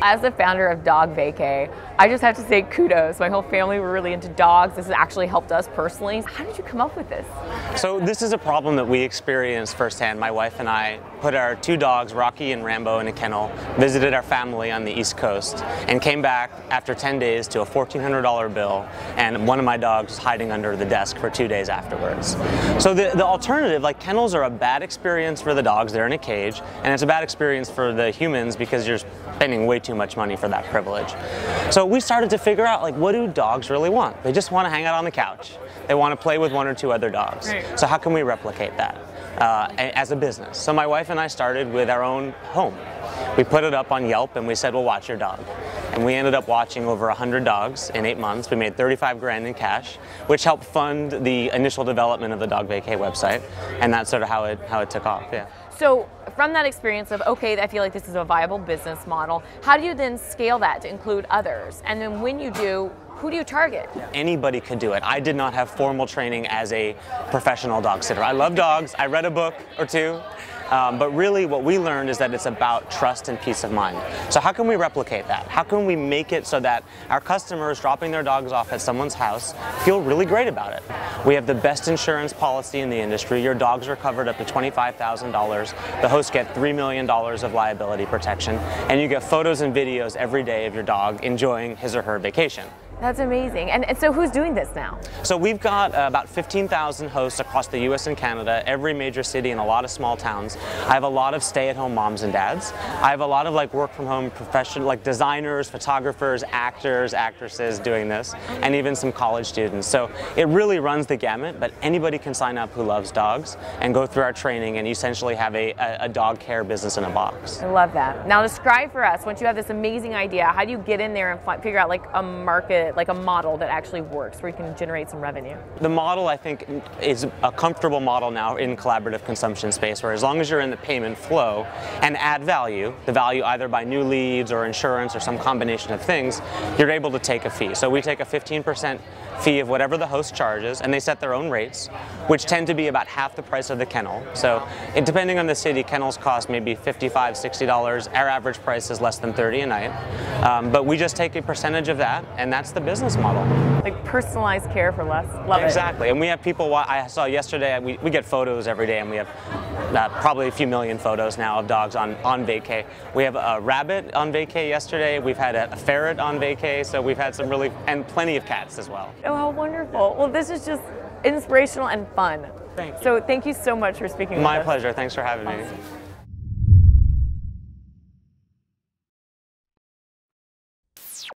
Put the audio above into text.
As the founder of DogVacay, I just have to say kudos. My whole family were really into dogs. This has actually helped us personally. How did you come up with this? So this is a problem that we experienced firsthand. My wife and I put our two dogs, Rocky and Rambo, in a kennel, visited our family on the East Coast, and came back after 10 days to a $1,400 bill, and one of my dogs was hiding under the desk for 2 days afterwards. So the alternative, like kennels are a bad experience for the dogs, they're in a cage, and it's a bad experience for the humans because you're spending way too much money for that privilege. So we started to figure out, like, what do dogs really want? They just want to hang out on the couch. They want to play with one or two other dogs. Right. So how can we replicate that as a business? So my wife and I started with our own home. We put it up on Yelp and we said, well, watch your dog. And we ended up watching over 100 dogs in 8 months. We made 35 grand in cash, which helped fund the initial development of the DogVacay website. And that's sort of how it took off, yeah. So from that experience of, okay, I feel like this is a viable business model, how do you then scale that to include others? And then when you do, who do you target? Anybody could do it. I did not have formal training as a professional dog sitter. I love dogs. I read a book or two. But really what we learned is that it's about trust and peace of mind. So how can we replicate that? How can we make it so that our customers dropping their dogs off at someone's house feel really great about it? We have the best insurance policy in the industry. Your dogs are covered up to $25,000. The hosts get $3 million of liability protection. And you get photos and videos every day of your dog enjoying his or her vacation. That's amazing. And so who's doing this now? So we've got about 15,000 hosts across the US and Canada, every major city and a lot of small towns. I have a lot of stay-at-home moms and dads. I have a lot of like work-from-home professional, like designers, photographers, actors, actresses doing this, and even some college students. So it really runs the gamut, but anybody can sign up who loves dogs and go through our training and essentially have a dog care business in a box. I love that. Now describe for us, once you have this amazing idea, how do you get in there and figure out like a market, like a model that actually works where you can generate some revenue? The model, I think, is a comfortable model now in collaborative consumption space, where as long as you're in the payment flow and add value, the value either by new leads or insurance or some combination of things, you're able to take a fee. So we take a 15% fee of whatever the host charges, and they set their own rates, which tend to be about half the price of the kennel. So depending on the city, kennels cost maybe $55, $60. Our average price is less than $30 a night. But we just take a percentage of that, and that's the business model. Like personalized care for less. Love it. Exactly. And we have people, I saw yesterday, we get photos every day, and we have probably a few million photos now of dogs on vacay. We have a rabbit on vacay yesterday. We've had a ferret on vacay. So we've had some really, and plenty of cats as well. Oh, how wonderful. Well, this is just inspirational and fun. Thank you. So thank you so much for speaking with us. My pleasure. Thanks for having me.